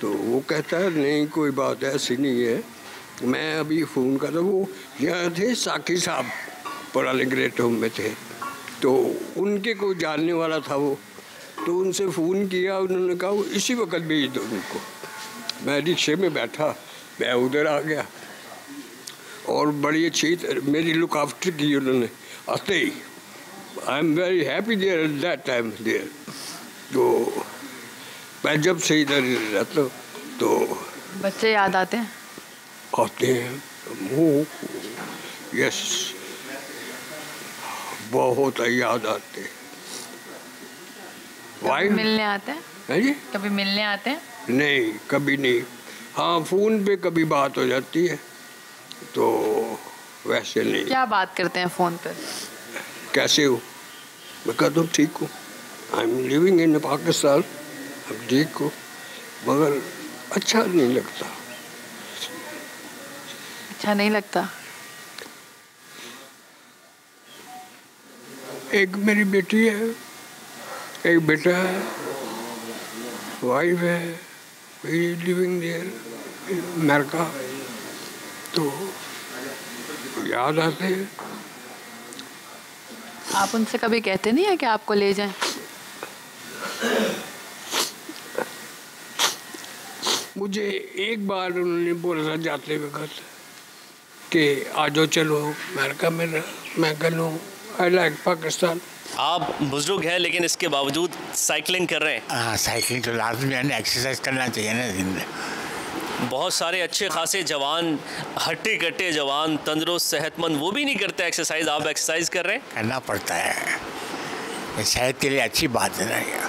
तो वो कहता है नहीं कोई बात ऐसी नहीं है, मैं अभी फ़ोन कर रहा हूँ। वो यहाँ थे साकी साहब, पुराने ग्रेट होम में थे, तो उनके कोई जानने वाला था वो। तो उनसे फ़ोन किया, उन्होंने कहा वो इसी वक्त भेज दो उनको। मैं रिक्शे में बैठा, मैं उधर आ गया और बड़ी अच्छी मेरी लुक आफ्टर की उन्होंने आते ही। I am very happy there at that time there. तो मैं जब से इधर रहता हूँ तो
बच्चे याद आते हैं?
आते हैं वो, यस, बहुत याद आते हैं।
कभी मिलने आते हैं?
है जी?
कभी मिलने आते हैं?
नहीं, कभी नहीं। हाँ, फ़ोन पे कभी बात हो जाती है, तो वैसे नहीं।
क्या बात करते हैं फ़ोन पे?
कैसे हो? मैं कहता हूँ ठीक हूँ, I am living in Pakistan, अब ठीक हो, मगर अच्छा नहीं लगता।
अच्छा नहीं लगता?
एक मेरी बेटी है, एक बेटा है, वाइफ है, लिविंग देयर अमेरिका। तो याद आते हैं।
आप उनसे कभी कहते नहीं है कि आपको ले जाएं?
मुझे एक बार उन्होंने बोला था जाते वक्त कि आ जाओ चलो अमेरिका में। मैं कहूँ आई लाइक पाकिस्तान।
आप बुजुर्ग हैं लेकिन इसके बावजूद साइकिलिंग कर रहे हैं।
हाँ, साइकिलिंग तो लाजमी है ना, एक्सरसाइज करना चाहिए ना दिन में।
बहुत सारे अच्छे खासे जवान, हट्टे कट्टे जवान, तंदुरुस्त सेहतमंद, वो भी नहीं करते एक्सरसाइज, आप एक्सरसाइज कर रहे हैं?
करना पड़ता है, सेहत के लिए अच्छी बात है ना ये।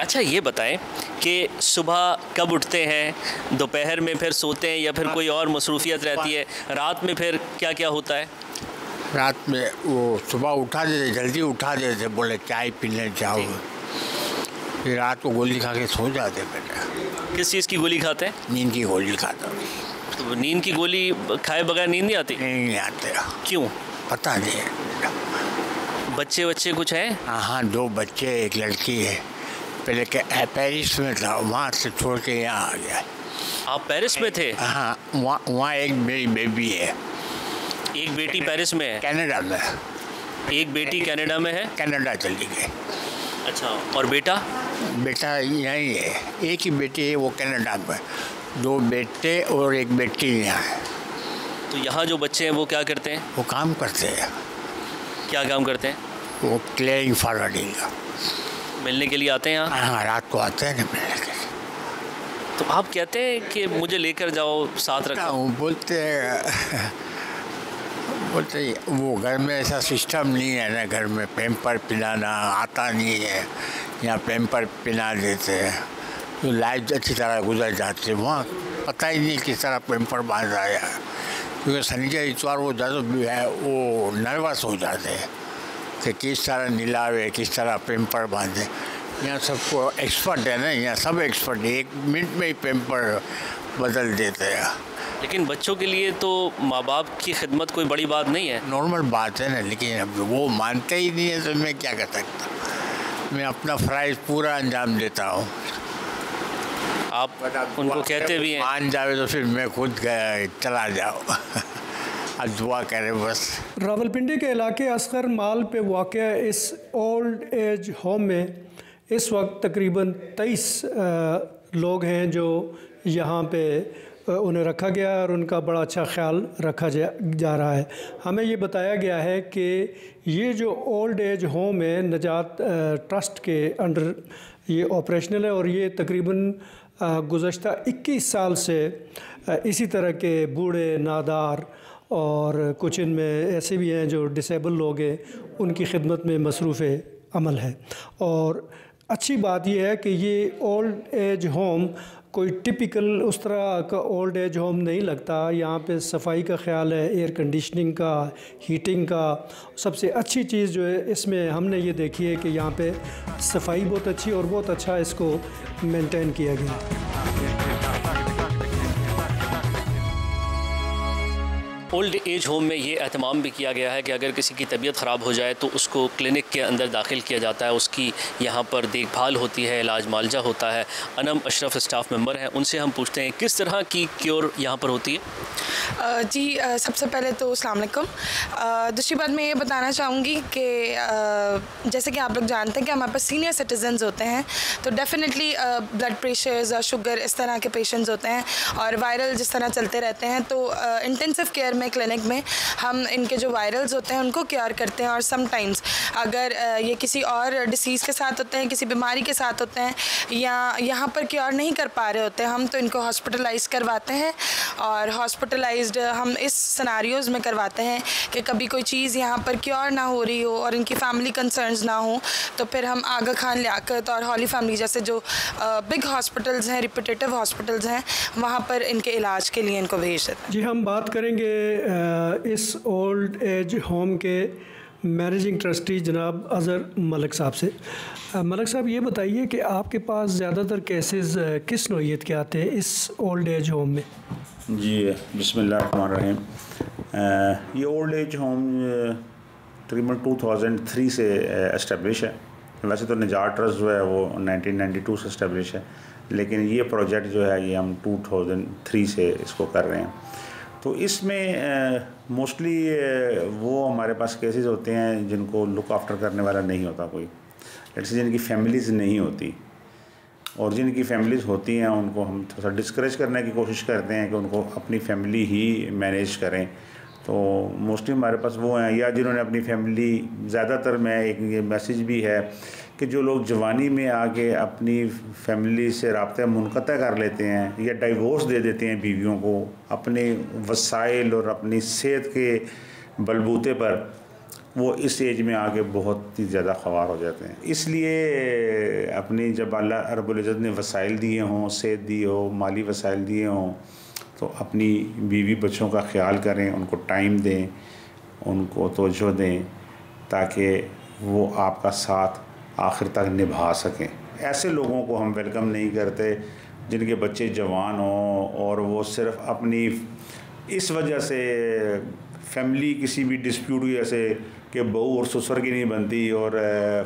अच्छा ये बताएं कि सुबह कब उठते हैं, दोपहर में फिर सोते हैं या फिर कोई और मसरूफियत रहती है, रात में फिर क्या क्या होता है?
रात में वो सुबह उठा देते, जल्दी उठा देते, बोले चाय पीने जाओ, फिर रात को गोली खा के सो जाते। बेटा
किस चीज़ की गोली खाते हैं?
नींद की गोली खाता हूँ।
तो नींद की गोली खाए बगैर नींद नहीं आती?
नहीं आते।
क्यों?
पता नहीं।
बच्चे कुछ हैं?
हाँ, 2 बच्चे, एक लड़की है। पहले पेरिस में था, वहाँ से छोड़ के यहाँ आ गया।
आप पेरिस में थे?
हाँ, वहाँ एक मेरी बेबी है।
एक बेटी पेरिस में है?
कनाडा में।
एक बेटी कनाडा में है?
कनाडा चली गई।
अच्छा, और बेटा?
बेटा यहीं है, एक ही बेटी है, वो कनाडा में। 2 बेटे और एक बेटी यहाँ है।
तो यहाँ जो बच्चे हैं वो क्या करते हैं?
वो काम करते हैं।
क्या काम करते हैं?
वो क्लियरिंग फॉरवर्डिंग।
मिलने के लिए आते हैं यहाँ?
हाँ, रात को आते हैं ना मिलने के लिए।
तो आप कहते हैं कि मुझे लेकर जाओ, साथ रखो?
बोलते वो घर में ऐसा सिस्टम नहीं है ना, घर में पैम्पर पिलाना आता नहीं है, यहाँ पैम्पर पिला देते हैं तो लाइफ अच्छी तरह गुजर जाती है। वहाँ पता ही नहीं किस तरह पैम्पर बांध आया, क्योंकि संजय इतवार वो ज़्यादा भी है, वो नर्वस हो जाते हैं कि किस तरह निलावे, किस तरह पैम्पर बांधे। यहाँ सबको एक्सपर्ट है ना, यहाँ सब एक्सपर्ट है, 1 मिनट में ही पैम्पर बदल देते हैं।
लेकिन बच्चों के लिए तो माँ बाप की खिदमत कोई बड़ी बात नहीं है।
नॉर्मल बात है ना, लेकिन अब वो मानते ही नहीं है तो मैं क्या कर सकता। मैं अपना फ़र्ज़ पूरा अंजाम देता हूँ।
आप उनको कहते भी हैं?
मान जावे तो फिर मैं खुद चला जाऊँ। अब दुआ करें बस।
रावलपिंडी के इलाके असगर माल पे वाक़या इस ओल्ड एज होम में इस वक्त तकरीबन 23 लोग हैं जो यहाँ पे उन्हें रखा गया है और उनका बड़ा अच्छा ख्याल रखा जा रहा है। हमें ये बताया गया है कि ये जो ओल्ड एज होम है नजात ट्रस्ट के अंडर ये ऑपरेशनल है और ये तकरीबन गुज़श्ता 21 साल से इसी तरह के बूढ़े, नादार और कुछ इनमें ऐसे भी हैं जो डिसेबल लोग हैं, उनकी खिदमत में मसरूफ़ अमल है। और अच्छी बात यह है कि ये ओल्ड एज होम कोई टिपिकल उस तरह का ओल्ड एज होम नहीं लगता। यहाँ पे सफाई का ख्याल है, एयर कंडीशनिंग का, हीटिंग का। सबसे अच्छी चीज़ जो है इसमें हमने ये देखी है कि यहाँ पे सफाई बहुत अच्छी और बहुत अच्छा इसको मेंटेन किया गया।
ओल्ड एज होम में ये एहतमाम भी किया गया है कि अगर किसी की तबीयत ख़राब हो जाए तो उसको क्लिनिक के अंदर दाखिल किया जाता है, उसकी यहाँ पर देखभाल होती है, इलाज मालजा होता है। अनम अशरफ स्टाफ मेंबर हैं, उनसे हम पूछते हैं किस तरह की क्योर यहाँ पर होती है।
जी सबसे पहले तो अस्सलाम वालेकुम। दूसरी बात मैं ये बताना चाहूँगी कि जैसे कि आप लोग जानते हैं कि हमारे पास सीनियर सिटीजन्स होते हैं तो डेफिनेटली ब्लड प्रेशर्स और शुगर इस तरह के पेशेंट्स होते हैं और वायरल जिस तरह चलते रहते हैं, तो इंटेंसिव केयर में क्लिनिक में हम इनके जो वायरल्स होते हैं उनको क्योर करते हैं। और समटाइम्स अगर ये किसी और डिसीज़ के साथ होते हैं, किसी बीमारी के साथ होते हैं या यहाँ पर क्योर नहीं कर पा रहे होते हैं, हम तो इनको हॉस्पिटलाइज करवाते हैं। और हॉस्पिटलाइज्ड हम इस सिनारियोज़ में करवाते हैं कि कभी कोई चीज़ यहाँ पर क्योर ना हो रही हो और इनकी फैमिली कंसर्न्स ना हो तो फिर हम आगा खान लियाकत और हॉली फैमिली जैसे जो बिग हॉस्पिटल्स हैं, रिपीटेटिव हॉस्पिटल्स हैं, वहाँ पर इनके इलाज के लिए इनको भेज देते हैं।
जी हम बात करेंगे इस ओल्ड एज होम के मैनेजिंग ट्रस्टी जनाब अज़हर मलिक साहब से। मलिक साहब ये बताइए कि आपके पास ज़्यादातर केसेस किस नौइयत के आते हैं इस ओल्ड एज होम में?
जी बिस्मिल्लाहिर्रहमानिर्रहीम। ये ओल्ड एज होम तकरीबन 2003 से इस्टेब्लिश है। वैसे तो निजात ट्रस्ट जो है वो 1992 से इस्टेब्लिश है, लेकिन ये प्रोजेक्ट जो है ये हम 2003 से इसको कर रहे हैं। तो इसमें मोस्टली वो हमारे पास केसेस होते हैं जिनको लुक आफ्टर करने वाला नहीं होता कोई, जैसे जिनकी फैमिलीज़ नहीं होती, और जिनकी फैमिलीज़ होती हैं उनको हम थोड़ा सा डिस्करेज करने की कोशिश करते हैं कि उनको अपनी फैमिली ही मैनेज करें। तो मोस्टली हमारे पास वो हैं या जिन्होंने अपनी फैमिली, ज़्यादातर में एक ये मैसेज भी है कि जो लोग जवानी में आके अपनी फैमिली से राब्ता मुनक़ता कर लेते हैं या डाइवोर्स दे देते हैं बीवियों को अपने वसाइल और अपनी सेहत के बलबूते पर, वो इस एज में आके बहुत ही ज़्यादा ख्वार हो जाते हैं। इसलिए अपनी जब अल्लाह रब्बुल इज़्ज़त ने वसाइल दिए हों, सेहत दी हो, माली वसाइल दिए हों, तो अपनी बीवी बच्चों का ख्याल करें, उनको टाइम दें, उनको तवज्जो दें ताकि वो आपका साथ आखिर तक निभा सकें। ऐसे लोगों को हम वेलकम नहीं करते जिनके बच्चे जवान हों और वो सिर्फ़ अपनी इस वजह से फैमिली किसी भी डिस्प्यूट की वजह से कि बहू और ससुर की नहीं बनती और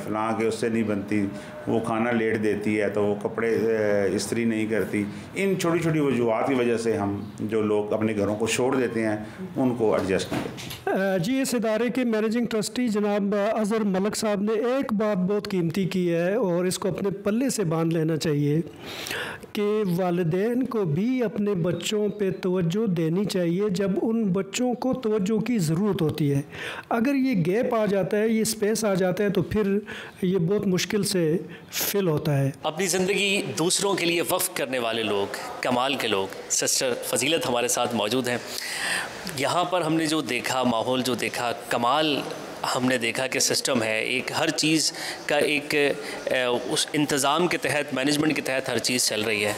फलां के उससे नहीं बनती, वो खाना लेट देती है तो वो कपड़े इस्त्री नहीं करती। इन छोटी छोटी वजूहत की वजह से हम जो लोग अपने घरों को छोड़ देते हैं उनको एडजस्ट नहीं करते।
जी, इस इदारे के मैनेजिंग ट्रस्टी जनाब अज़हर मलक साहब ने एक बात बहुत कीमती की है और इसको अपने पल्ले से बांध लेना चाहिए कि वालिदैन को भी अपने बच्चों पे तवज्जो देनी चाहिए जब उन बच्चों को तवज्जो की ज़रूरत होती है। अगर ये गैप आ जाता है, ये स्पेस आ जाता है, तो फिर ये बहुत मुश्किल से फिल होता है।
अपनी ज़िंदगी दूसरों के लिए वक्फ करने वाले लोग, कमाल के लोग, सिस्टर फजीलत हमारे साथ मौजूद हैं। यहाँ पर हमने जो देखा, माहौल जो देखा, कमाल हमने देखा कि सिस्टम है, एक हर चीज़ का एक उस इंतज़ाम के तहत, मैनेजमेंट के तहत हर चीज़ चल रही है।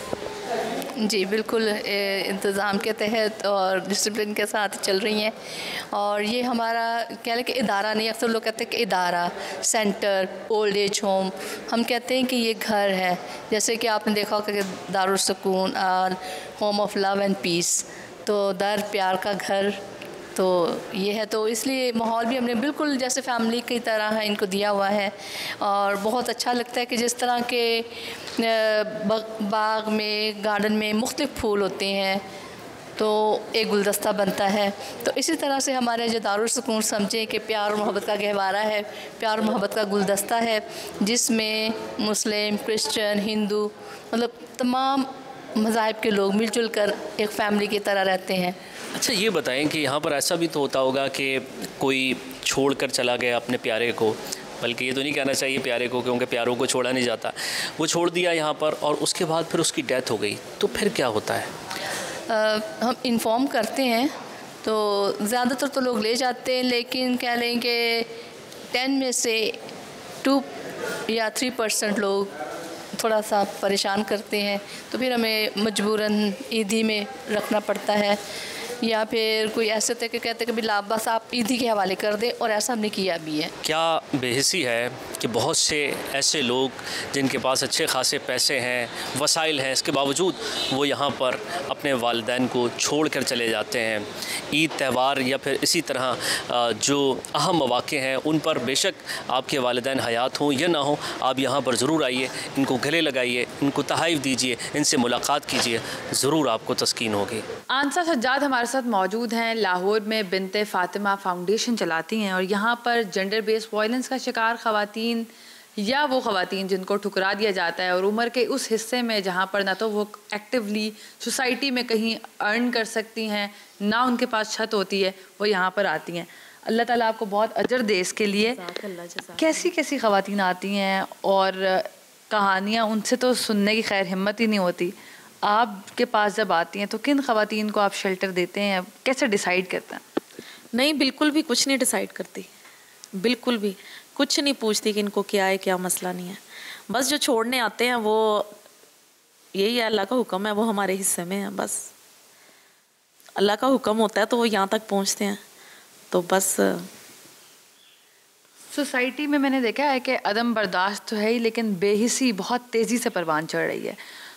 जी बिल्कुल, इंतज़ाम के तहत और डिसिप्लिन के साथ चल रही हैं। और ये हमारा कह लें कि इदारा नहीं, अक्सर लोग कहते हैं कि इदारा, सेंटर, ओल्ड एज होम, हम कहते हैं कि ये घर है। जैसे कि आपने देखा होगा कि दारुल सुकून और home of love and peace, तो दर प्यार का घर तो ये है। तो इसलिए माहौल भी हमने बिल्कुल जैसे फैमिली की तरह है इनको दिया हुआ है। और बहुत अच्छा लगता है कि जिस तरह के बाग में, गार्डन में मुख्तलिफ फूल होते हैं तो एक गुलदस्ता बनता है। तो इसी तरह से हमारे जो दारुल सुकून समझें कि प्यार और मोहब्बत का गहवारा है, प्यार और मोहब्बत का गुलदस्ता है, जिसमें मुस्लिम, क्रिश्चियन, हिंदू, मतलब तमाम मज़ाहिब के लोग मिलजुल कर एक फ़ैमिली की तरह रहते हैं।
अच्छा, ये बताएं कि यहाँ पर ऐसा भी तो होता होगा कि कोई छोड़ कर चला गया अपने प्यारे को, बल्कि ये तो नहीं कहना चाहिए प्यारे को, क्योंकि प्यारों को छोड़ा नहीं जाता, वो छोड़ दिया यहाँ पर और उसके बाद फिर उसकी डेथ हो गई, तो फिर क्या होता है?
हम इन्फॉर्म करते हैं तो ज़्यादातर तो लोग ले जाते हैं, लेकिन कह लें कि 10 में से 2 या 3% लोग थोड़ा सा परेशान करते हैं, तो फिर हमें मजबूरन ईदी में रखना पड़ता है। या फिर कोई ऐसे थे कि कहते कि भी लाभ बस आप ईदी के हवाले कर दें, और ऐसा हमने किया भी है।
क्या बेहिसी है कि बहुत से ऐसे लोग जिनके पास अच्छे खासे पैसे हैं, वसाइल हैं, इसके बावजूद वो यहाँ पर अपने वालिदैन को छोड़ कर चले जाते हैं। ईद, त्यौहार या फिर इसी तरह जो अहम मौक़े हैं उन पर बेशक आपके वालिदैन हयात हों या ना हों, आप यहाँ पर ज़रूर आइए, इनको गले लगाइए, इनको तहाइफ़ दीजिए, इनसे मुलाकात कीजिए, ज़रूर आपको तस्कीन होगी।
आंसा सज्जाद हमारे साथ मौजूद हैं। लाहौर में बिनते फ़ातिमा फाउंडेशन चलाती हैं और यहाँ पर जेंडर बेस्ड वायलेंस का शिकार ख़वातीन या वो ख़वातीन जिनको ठुकरा दिया जाता है और उम्र के उस हिस्से में जहाँ पर ना तो वो एक्टिवली सोसाइटी में कहीं अर्न कर सकती हैं, ना उनके पास छत होती है, वो यहाँ पर आती हैं। अल्लाह ताला आपको बहुत अजर दे इसके लिए। कैसी कैसी ख़वातीन आती हैं और कहानियाँ उनसे तो सुनने की खैर हिम्मत ही नहीं होती, आपके पास जब आती हैं तो किन ख़वातीन को आप शेल्टर देते हैं, कैसे डिसाइड करते हैं?
नहीं, बिल्कुल भी कुछ नहीं डिसाइड करती, बिल्कुल भी कुछ नहीं पूछती कि इनको क्या है, क्या मसला नहीं है। बस जो छोड़ने आते हैं वो यही है, अल्लाह का हुक्म है, वो हमारे हिस्से में है। बस अल्लाह का हुक्म होता है तो वो यहाँ तक पहुँचते हैं। तो बस
सोसाइटी में मैंने देखा है कि अदम बर्दाश्त तो है ही, लेकिन बेहिसी बहुत तेज़ी से परवान चढ़ रही है।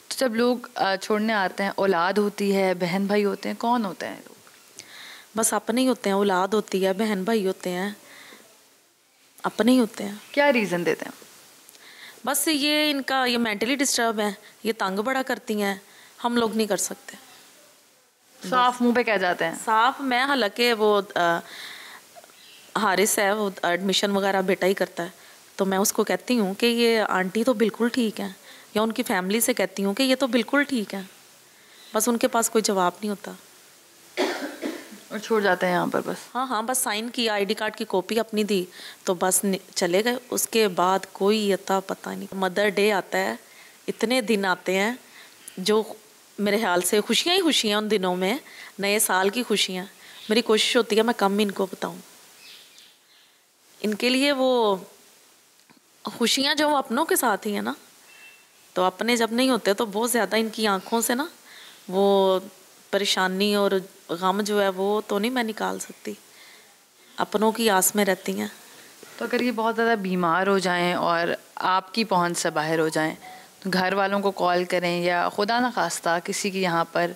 तो जब लोग छोड़ने आते हैं, औलाद होती है, बहन भाई होते हैं, कौन होते हैं लोग?
बस अपने ही होते हैं, औलाद होती है, बहन भाई होते हैं, अपने ही होते हैं।
क्या रीज़न देते हैं?
बस ये इनका ये मेंटली डिस्टर्ब है, ये तंग बड़ा करती हैं, हम लोग नहीं कर सकते।
साफ मुंह पे कह जाते हैं?
साफ। मैं हालांकि वो हारिस है, वो एडमिशन वगैरह बेटा ही करता है, तो मैं उसको कहती हूँ कि ये आंटी तो बिल्कुल ठीक है, या उनकी फैमिली से कहती हूँ कि ये तो बिल्कुल ठीक है, बस उनके पास कोई जवाब नहीं होता
और छोड़ जाते हैं यहाँ पर। बस
हाँ, बस साइन किया, आईडी कार्ड की कॉपी अपनी दी तो बस चले गए, उसके बाद कोई अता पता नहीं। मदर डे आता है, इतने दिन आते हैं जो मेरे ख्याल से खुशियाँ ही खुशियाँ उन दिनों में, नए साल की खुशियाँ। मेरी कोशिश होती है मैं कम इनको बताऊँ, इनके लिए वो खुशियाँ जो अपनों के साथ ही है ना, तो अपने जब नहीं होते तो बहुत ज़्यादा इनकी आँखों से ना वो परेशानी और गम जो है वो तो नहीं मैं निकाल सकती, अपनों की आस में रहती हैं।
तो अगर ये बहुत ज़्यादा बीमार हो जाएं और आपकी पहुंच से बाहर हो जाएं, तो घर वालों को कॉल करें या खुदा न खास्ता किसी की यहाँ पर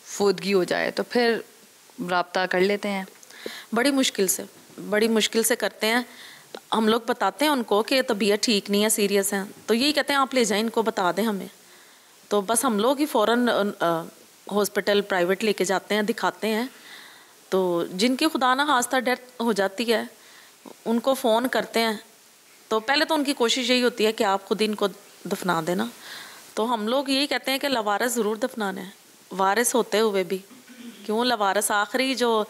फुदगी हो जाए तो फिर रब्ता कर लेते हैं?
बड़ी मुश्किल से, बड़ी मुश्किल से करते हैं। हम लोग बताते हैं उनको कि तबीयत ठीक नहीं है, सीरियस है, तो यही कहते हैं आप ले जाएं, इनको बता दें हमें। तो बस हम लोग ही फ़ौरन हॉस्पिटल प्राइवेट लेके जाते हैं, दिखाते हैं। तो जिनकी खुदा ना खास्ता डेथ हो जाती है उनको फ़ोन करते हैं, तो पहले तो उनकी कोशिश यही होती है कि आप खुद इनको दफना देना। तो हम लोग यही कहते हैं कि लवारिस ज़रूर दफनाना है, वारिस होते हुए भी क्यों लवारिस, आखिरी जो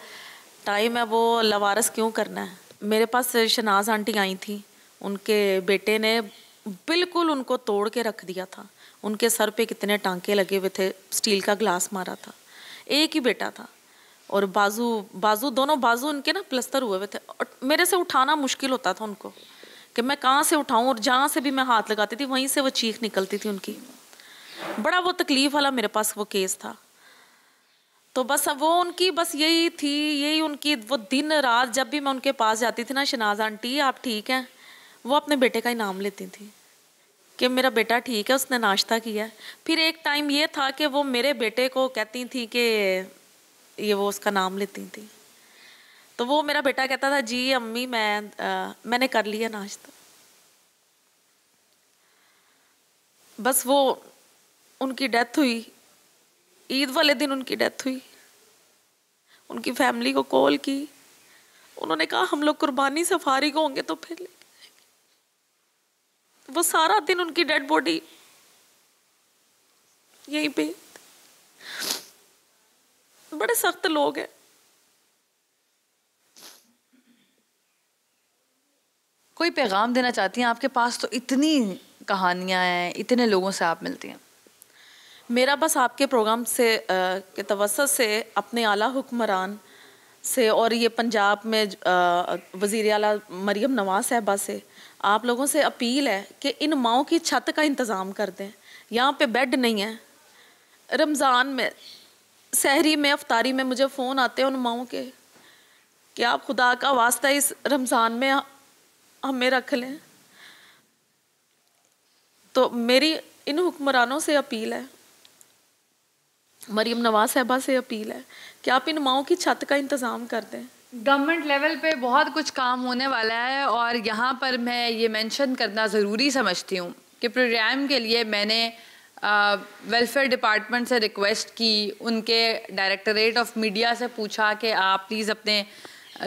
टाइम है वो लवारिस क्यों करना है। मेरे पास शनाज आंटी आई थी, उनके बेटे ने बिल्कुल उनको तोड़ के रख दिया था। उनके सर पे कितने टांके लगे हुए थे, स्टील का ग्लास मारा था, एक ही बेटा था, और बाजू दोनों बाजू उनके ना प्लस्तर हुए हुए थे। और मेरे से उठाना मुश्किल होता था उनको कि मैं कहाँ से उठाऊँ, और जहाँ से भी मैं हाथ लगाती थी वहीं से वो चीख निकलती थी उनकी। बड़ा वो तकलीफ़ वाला मेरे पास वो केस था। तो बस वो उनकी बस यही थी, यही उनकी वो दिन रात जब भी मैं उनके पास जाती थी ना, शनाज आंटी आप ठीक हैं, वो अपने बेटे का ही नाम लेती थी कि मेरा बेटा ठीक है, उसने नाश्ता किया। फिर एक टाइम ये था कि वो मेरे बेटे को कहती थी कि ये वो उसका नाम लेती थी। तो वो मेरा बेटा कहता था जी अम्मी मैंने कर लिया नाश्ता। बस वो उनकी डेथ हुई, ईद वाले दिन उनकी डेथ हुई। उनकी फैमिली को कॉल की, उन्होंने कहा हम लोग कुर्बानी से फारिग होंगे तो फिर वो सारा दिन उनकी डेड बॉडी यहीं पे। बड़े सख्त लोग हैं।
कोई पैगाम देना चाहती हैं? आपके पास तो इतनी कहानियां हैं, इतने लोगों से आप मिलती हैं।
मेरा बस आपके प्रोग्राम से के तवस्सुत से अपने आला हुक्मरान से और ये पंजाब में वज़ीर आला मरियम नवाज़ साहिबा से आप लोगों से अपील है कि इन माओं की छत का इंतज़ाम कर दें। यहाँ पे बेड नहीं है। रमज़ान में सहरी में अफ्तारी में मुझे फ़ोन आते हैं उन माओं के कि आप खुदा का वास्ता इस रमज़ान में हमें रख लें। तो मेरी इन हुक्मरानों से अपील है, मरियम नवाज़ साहिबा से अपील है कि आप इन माओं की छत का इंतज़ाम कर दें।
गवर्नमेंट लेवल पे बहुत कुछ काम होने वाला है और यहाँ पर मैं ये मेंशन करना ज़रूरी समझती हूँ कि प्रोग्राम के लिए मैंने वेलफेयर डिपार्टमेंट से रिक्वेस्ट की, उनके डायरेक्टरेट ऑफ मीडिया से पूछा कि आप प्लीज़ अपने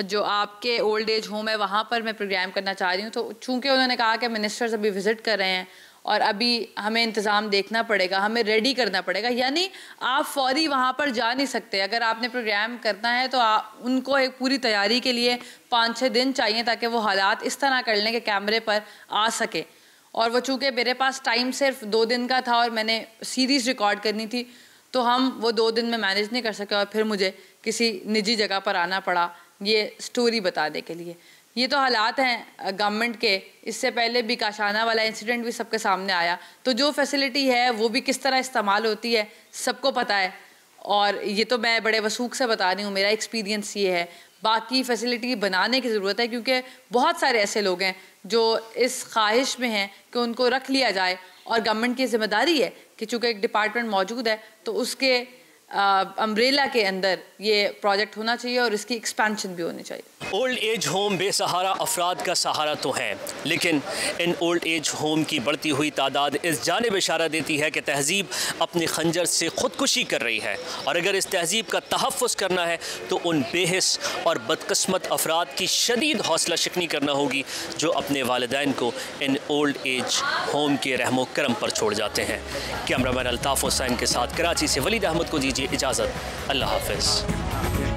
जो आपके ओल्ड एज होम है वहाँ पर मैं प्रोग्राम करना चाह रही हूँ। तो चूँकि उन्होंने कहा कि मिनिस्टर्स अभी विज़िट कर रहे हैं और अभी हमें इंतज़ाम देखना पड़ेगा, हमें रेडी करना पड़ेगा, यानी आप फौरी वहाँ पर जा नहीं सकते। अगर आपने प्रोग्राम करना है तो उनको एक पूरी तैयारी के लिए 5-6 दिन चाहिए ताकि वो हालात इस तरह कर लें कि कैमरे पर आ सके। और वो चूँकि मेरे पास टाइम सिर्फ 2 दिन का था और मैंने सीरीज़ रिकॉर्ड करनी थी, तो हम वो 2 दिन में मैनेज नहीं कर सके और फिर मुझे किसी निजी जगह पर आना पड़ा ये स्टोरी बताने के लिए। ये तो हालात हैं गवर्नमेंट के। इससे पहले भी काशाना वाला इंसिडेंट भी सबके सामने आया, तो जो फैसिलिटी है वो भी किस तरह इस्तेमाल होती है सबको पता है। और ये तो मैं बड़े वसूख से बता रही हूँ, मेरा एक्सपीरियंस ये है। बाकी फैसिलिटी बनाने की ज़रूरत है क्योंकि बहुत सारे ऐसे लोग हैं जो इस ख्वाहिश में हैं कि उनको रख लिया जाए और गवर्नमेंट की जिम्मेदारी है कि चूँकि एक डिपार्टमेंट मौजूद है तो उसके अम्ब्रेला के अंदर ये प्रोजेक्ट होना चाहिए और इसकी एक्सपेंशन भी होनी चाहिए।
ओल्ड एज होम बेसहारा अफराद का सहारा तो हैं, लेकिन इन ओल्ड एज होम की बढ़ती हुई तादाद इस जानिब इशारा देती है कि तहज़ीब अपने खंजर से ख़ुदकुशी कर रही है। और अगर इस तहज़ीब का तहफ़्फ़ुज़ करना है तो उन बेहिस और बदकिस्मत अफराद की शदीद हौसला शिकनी करना होगी जो अपने वालिदैन को इन ओल्ड एज होम के रहमो करम पर छोड़ जाते हैं। कैमरामैन अल्ताफ़ हुसैन के साथ कराची से वलीद अहमद को दीजिए इजाज़त। अल्लाह हाफ़िज़।